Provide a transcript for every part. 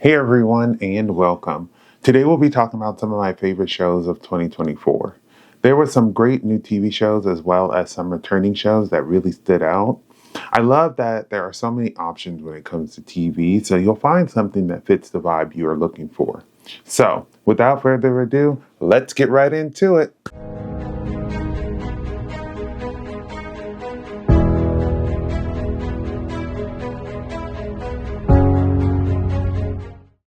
Hey everyone, and welcome. Today we'll be talking about some of my favorite shows of 2024. There were some great new TV shows as well as some returning shows that really stood out. I love that there are so many options when it comes to TV, so you'll find something that fits the vibe you are looking for. So, without further ado, let's get right into it.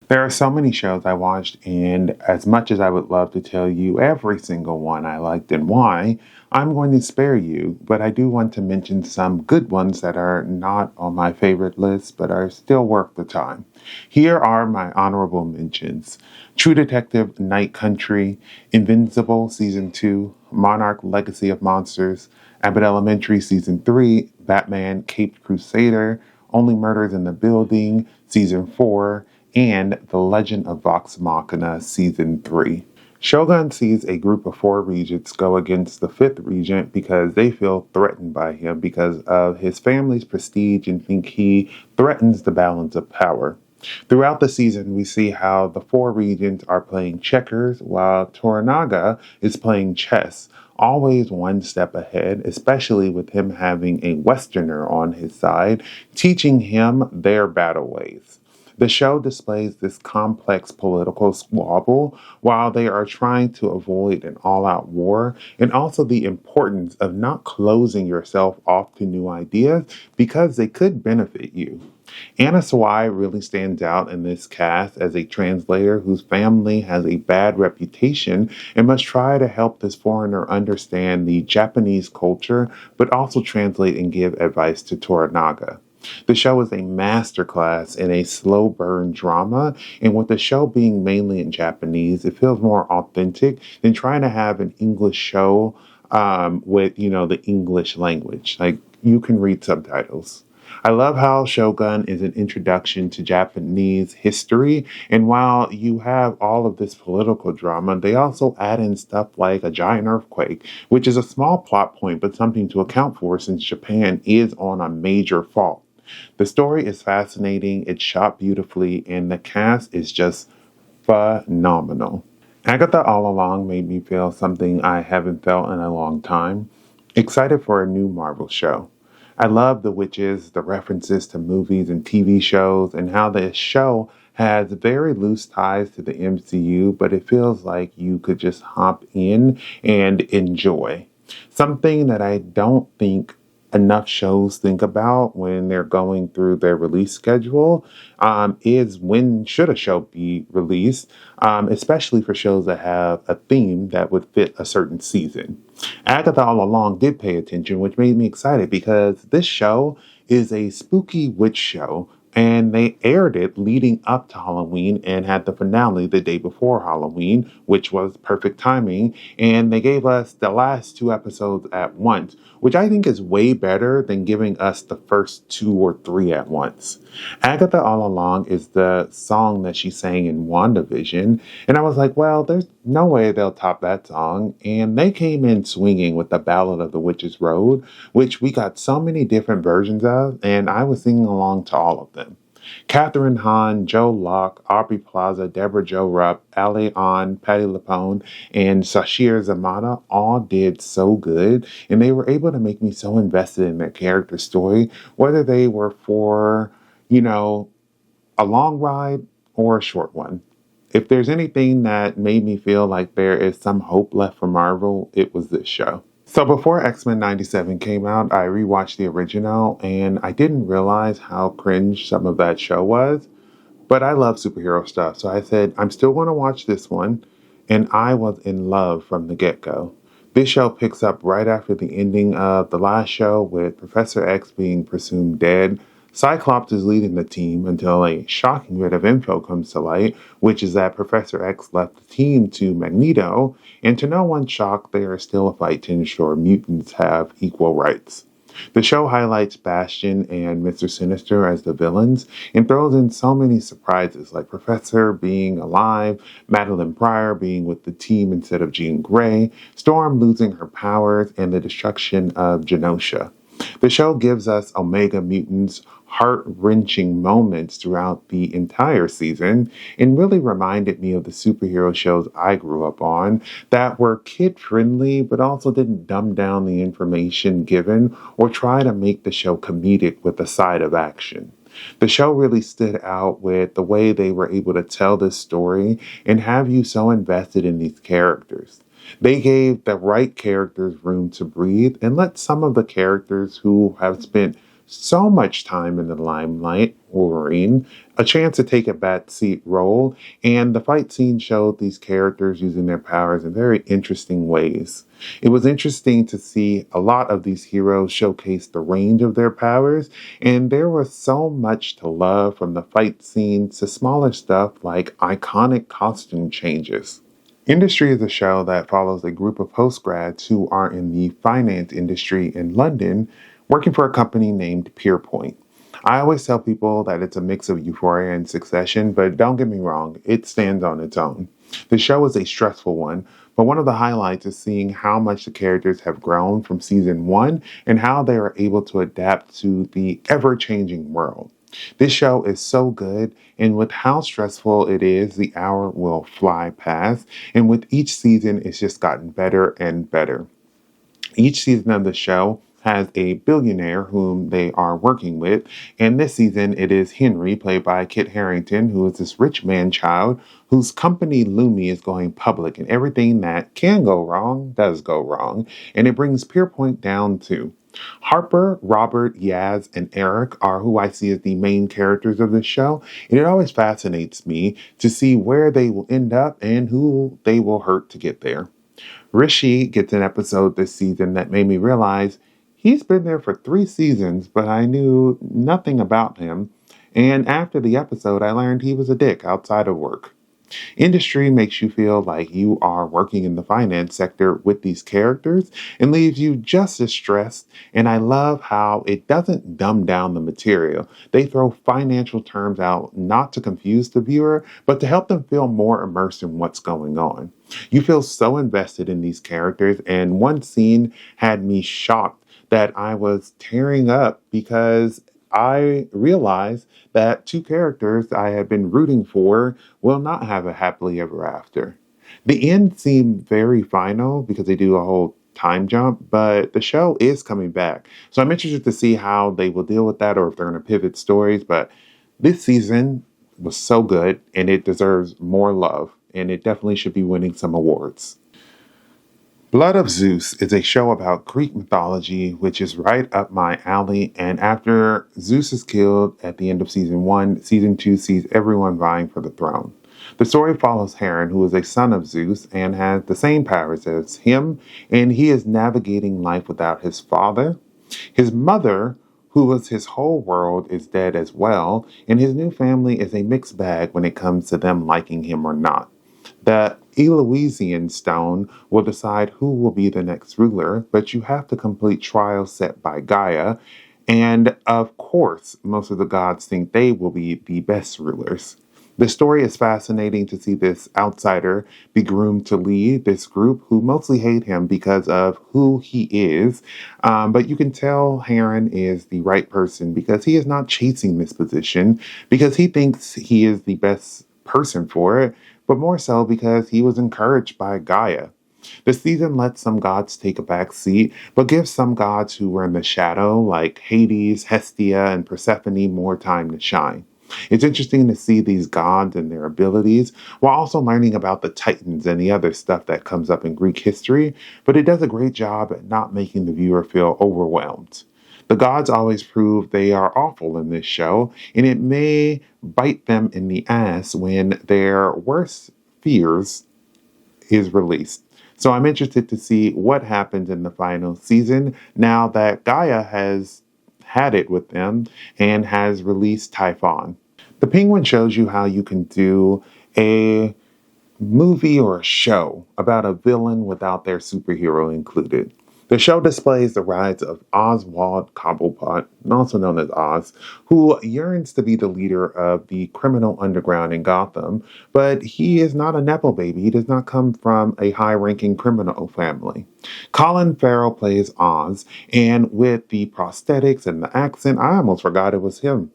There are so many shows I watched, and as much as I would love to tell you every single one I liked and why, I'm going to spare you, but I do want to mention some good ones that are not on my favorite list but are still worth the time. Here are my honorable mentions: True Detective Night Country, Invincible Season 2, Monarch Legacy of Monsters, Abbott Elementary Season 3, Batman Caped Crusader, Only Murders in the Building Season 4, and The Legend of Vox Machina Season 3. Shogun sees a group of four regents go against the fifth regent because they feel threatened by him because of his family's prestige and think he threatens the balance of power. Throughout the season, we see how the four regents are playing checkers while Toranaga is playing chess, always one step ahead, especially with him having a Westerner on his side, teaching him their battle ways. The show displays this complex political squabble while they are trying to avoid an all out war, and also the importance of not closing yourself off to new ideas because they could benefit you. Anna Sawai really stands out in this cast as a translator whose family has a bad reputation and must try to help this foreigner understand the Japanese culture, but also translate and give advice to Toranaga. The show is a masterclass in a slow burn drama, and with the show being mainly in Japanese, it feels more authentic than trying to have an English show with, the English language. Like, you can read subtitles. I love how Shogun is an introduction to Japanese history, and while you have all of this political drama, they also add in stuff like a giant earthquake, which is a small plot point but something to account for since Japan is on a major fault. The story is fascinating, it's shot beautifully, and the cast is just phenomenal. Agatha All Along made me feel something I haven't felt in a long time. Excited for a new Marvel show. I love the witches, the references to movies and TV shows, and how this show has very loose ties to the MCU, but it feels like you could just hop in and enjoy. Something that I don't think enough shows think about when they're going through their release schedule is when should a show be released, especially for shows that have a theme that would fit a certain season. Agatha All Along did pay attention, which made me excited because this show is a spooky witch show, and they aired it leading up to Halloween and had the finale the day before Halloween, which was perfect timing. And they gave us the last two episodes at once, which I think is way better than giving us the first two or three at once. Agatha All Along is the song that she sang in WandaVision, and I was like, well, there's no way they'll top that song. And they came in swinging with the Ballad of the Witch's Road, which we got so many different versions of, and I was singing along to all of them. Catherine Hahn, Joe Locke, Aubrey Plaza, Deborah Jo Rupp, Ali An, Patti LuPone, and Sashir Zamata all did so good, and they were able to make me so invested in their character story, whether they were for, a long ride or a short one. If there's anything that made me feel like there is some hope left for Marvel, it was this show. So before X-Men 97 came out, I rewatched the original, and I didn't realize how cringe some of that show was. But I love superhero stuff, so I said, I'm still going to watch this one, and I was in love from the get-go. This show picks up right after the ending of the last show with Professor X being presumed dead. Cyclops is leading the team until a shocking bit of info comes to light, which is that Professor X left the team to Magneto, and to no one's shock, there is still a fight to ensure mutants have equal rights. The show highlights Bastion and Mr. Sinister as the villains and throws in so many surprises, like Professor being alive, Madeline Pryor being with the team instead of Jean Grey, Storm losing her powers, and the destruction of Genosha. The show gives us Omega mutants, heart-wrenching moments throughout the entire season and really reminded me of the superhero shows I grew up on that were kid-friendly but also didn't dumb down the information given or try to make the show comedic with a side of action. The show really stood out with the way they were able to tell this story and have you so invested in these characters. They gave the right characters room to breathe and let some of the characters who have spent so much time in the limelight, Wolverine, a chance to take a backseat role, and the fight scene showed these characters using their powers in very interesting ways. It was interesting to see a lot of these heroes showcase the range of their powers, and there was so much to love from the fight scenes to smaller stuff like iconic costume changes. Industry is a show that follows a group of postgrads who are in the finance industry in London working for a company named Pierpoint. I always tell people that it's a mix of Euphoria and Succession, but don't get me wrong, it stands on its own. The show is a stressful one, but one of the highlights is seeing how much the characters have grown from season one and how they are able to adapt to the ever changing world. This show is so good, and with how stressful it is, the hour will fly past, and with each season, it's just gotten better and better. Each season of the show has a billionaire whom they are working with, and this season it is Henry, played by Kit Harington, who is this rich man child whose company Lumi is going public, and everything that can go wrong does go wrong, and it brings Pierpoint down too. Harper, Robert, Yaz, and Eric are who I see as the main characters of this show, and it always fascinates me to see where they will end up and who they will hurt to get there. Rishi gets an episode this season that made me realize he's been there for 3 seasons, but I knew nothing about him. And after the episode, I learned he was a dick outside of work. Industry makes you feel like you are working in the finance sector with these characters and leaves you just as stressed. And I love how it doesn't dumb down the material. They throw financial terms out not to confuse the viewer, but to help them feel more immersed in what's going on. You feel so invested in these characters, and one scene had me shocked that I was tearing up because I realized that two characters I had been rooting for will not have a happily ever after. The end seemed very final because they do a whole time jump, but the show is coming back. So I'm interested to see how they will deal with that or if they're going to pivot stories. But this season was so good and it deserves more love, and it definitely should be winning some awards. Blood of Zeus is a show about Greek mythology, which is right up my alley. And after Zeus is killed at the end of season one, season two sees everyone vying for the throne. The story follows Heron, who is a son of Zeus and has the same powers as him, and he is navigating life without his father. His mother, who was his whole world, is dead as well, and his new family is a mixed bag when it comes to them liking him or not. The Eleusinian stone will decide who will be the next ruler, but you have to complete trials set by Gaia. And of course, most of the gods think they will be the best rulers. The story is fascinating to see this outsider be groomed to lead this group who mostly hate him because of who he is. But you can tell Heron is the right person because he is not chasing this position because he thinks he is the best person for it, but more so because he was encouraged by Gaia. The season lets some gods take a back seat, but gives some gods who were in the shadow, like Hades, Hestia, and Persephone, more time to shine. It's interesting to see these gods and their abilities, while also learning about the Titans and the other stuff that comes up in Greek history, but it does a great job at not making the viewer feel overwhelmed. The gods always prove they are awful in this show, and it may bite them in the ass when their worst fears is released. So I'm interested to see what happens in the final season now that Gaia has had it with them and has released Typhon. The Penguin shows you how you can do a movie or a show about a villain without their superhero included. The show displays the rise of Oswald Cobblepot, also known as Oz, who yearns to be the leader of the criminal underground in Gotham, but he is not a Nepo baby. He does not come from a high ranking criminal family. Colin Farrell plays Oz, and with the prosthetics and the accent, I almost forgot it was him.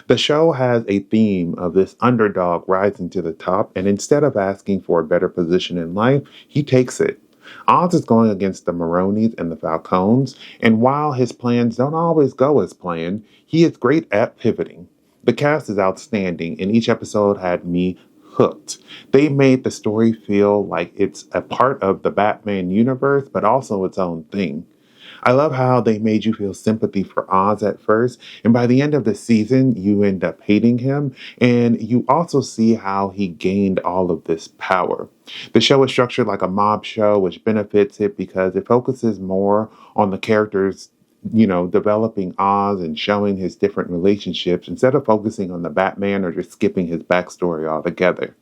The show has a theme of this underdog rising to the top, and instead of asking for a better position in life, he takes it. Oz is going against the Maronis and the Falcones, and while his plans don't always go as planned, he is great at pivoting. The cast is outstanding, and each episode had me hooked. They made the story feel like it's a part of the Batman universe, but also its own thing. I love how they made you feel sympathy for Oz at first, and by the end of the season, you end up hating him, and you also see how he gained all of this power. The show is structured like a mob show, which benefits it because it focuses more on the characters, developing Oz and showing his different relationships instead of focusing on the Batman or just skipping his backstory altogether.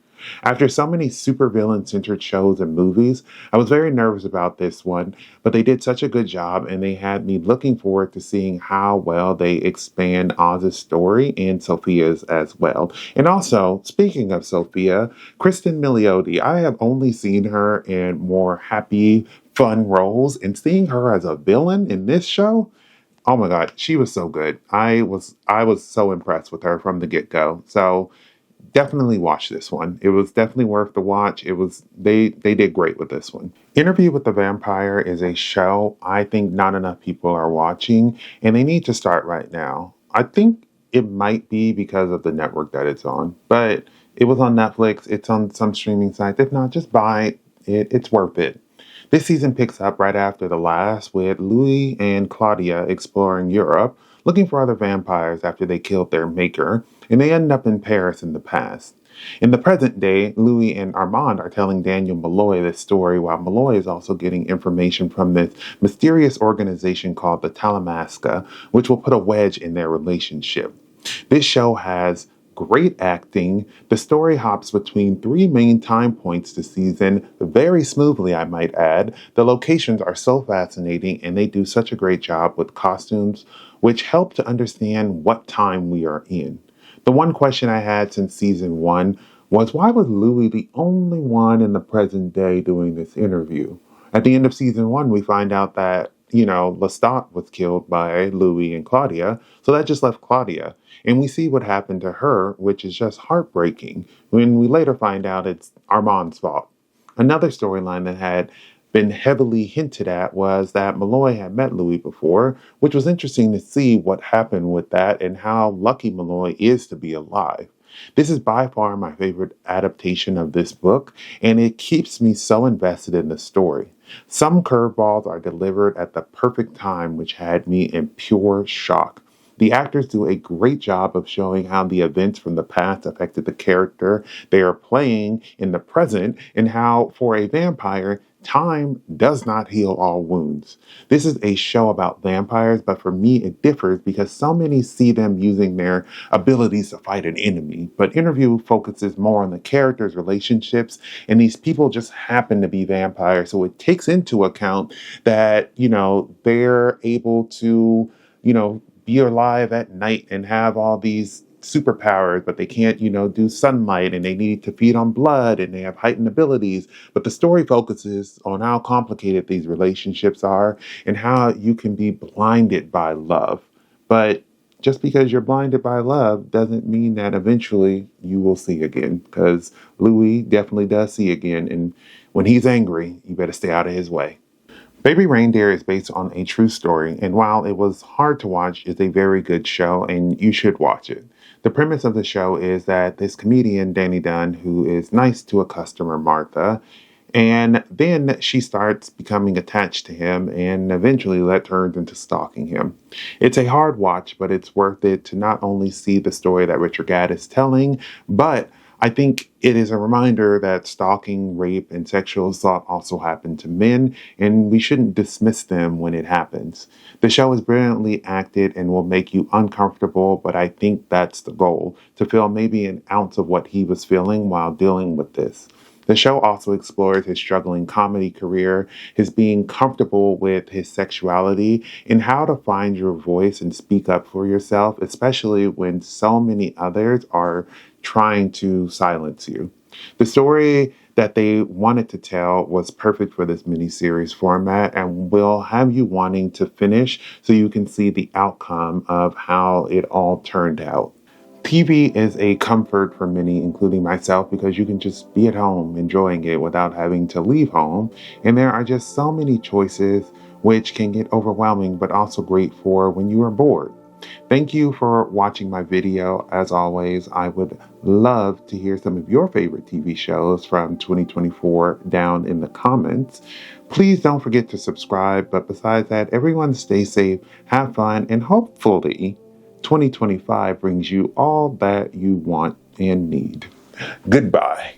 After so many supervillain centered shows and movies, I was very nervous about this one, but they did such a good job and they had me looking forward to seeing how well they expand Oz's story and Sophia's as well. And also, speaking of Sophia, Kristen Milioti, I have only seen her in more happy, fun roles, and seeing her as a villain in this show, oh my god, she was so good. I was so impressed with her from the get-go. So definitely watch this one. It was definitely worth the watch. They did great with this one. Interview with the Vampire is a show I think not enough people are watching, and they need to start right now. I think it might be because of the network that it's on, but it was on Netflix. It's on some streaming sites. If not, just buy it. It's worth it. This season picks up right after the last, with Louis and Claudia exploring Europe, looking for other vampires after they killed their maker, and they end up in Paris in the past. In the present day, Louis and Armand are telling Daniel Malloy this story, while Malloy is also getting information from this mysterious organization called the Talamasca, which will put a wedge in their relationship. This show has great acting. The story hops between three main time points this season very smoothly, I might add. The locations are so fascinating and they do such a great job with costumes, which help to understand what time we are in. The one question I had since season one was, why was Louis the only one in the present day doing this interview? At the end of season one, we find out that, Lestat was killed by Louis and Claudia, so that just left Claudia. And we see what happened to her, which is just heartbreaking, when we later find out it's Armand's fault. Another storyline that had been heavily hinted at was that Malloy had met Louis before, which was interesting to see what happened with that and how lucky Malloy is to be alive. This is by far my favorite adaptation of this book, and it keeps me so invested in the story. Some curveballs are delivered at the perfect time, which had me in pure shock. The actors do a great job of showing how the events from the past affected the character they are playing in the present, and how, for a vampire, time does not heal all wounds. This is a show about vampires, but for me it differs because so many see them using their abilities to fight an enemy. But Interview focuses more on the characters' relationships, and these people just happen to be vampires. So it takes into account that, they're able to, be alive at night and have all these superpowers, but they can't, do sunlight, and they need to feed on blood, and they have heightened abilities. But the story focuses on how complicated these relationships are and how you can be blinded by love. But just because you're blinded by love doesn't mean that eventually you will see again, because Louis definitely does see again. And when he's angry, you better stay out of his way. Baby Reindeer is based on a true story, and while it was hard to watch, it's a very good show, and you should watch it. The premise of the show is that this comedian, Danny Dunn, who is nice to a customer, Martha, and then she starts becoming attached to him, and eventually that turns into stalking him. It's a hard watch, but it's worth it to not only see the story that Richard Gadd is telling, but I think it is a reminder that stalking, rape, and sexual assault also happen to men, and we shouldn't dismiss them when it happens. The show is brilliantly acted and will make you uncomfortable, but I think that's the goal, to feel maybe an ounce of what he was feeling while dealing with this. The show also explores his struggling comedy career, his being comfortable with his sexuality, and how to find your voice and speak up for yourself, especially when so many others are trying to silence you. The story that they wanted to tell was perfect for this miniseries format and will have you wanting to finish so you can see the outcome of how it all turned out. TV is a comfort for many, including myself, because you can just be at home enjoying it without having to leave home. And there are just so many choices, which can get overwhelming, but also great for when you are bored. Thank you for watching my video. As always, I would love to hear some of your favorite TV shows from 2024 down in the comments. Please don't forget to subscribe. But besides that, everyone stay safe, have fun, and hopefully 2025 brings you all that you want and need. Goodbye.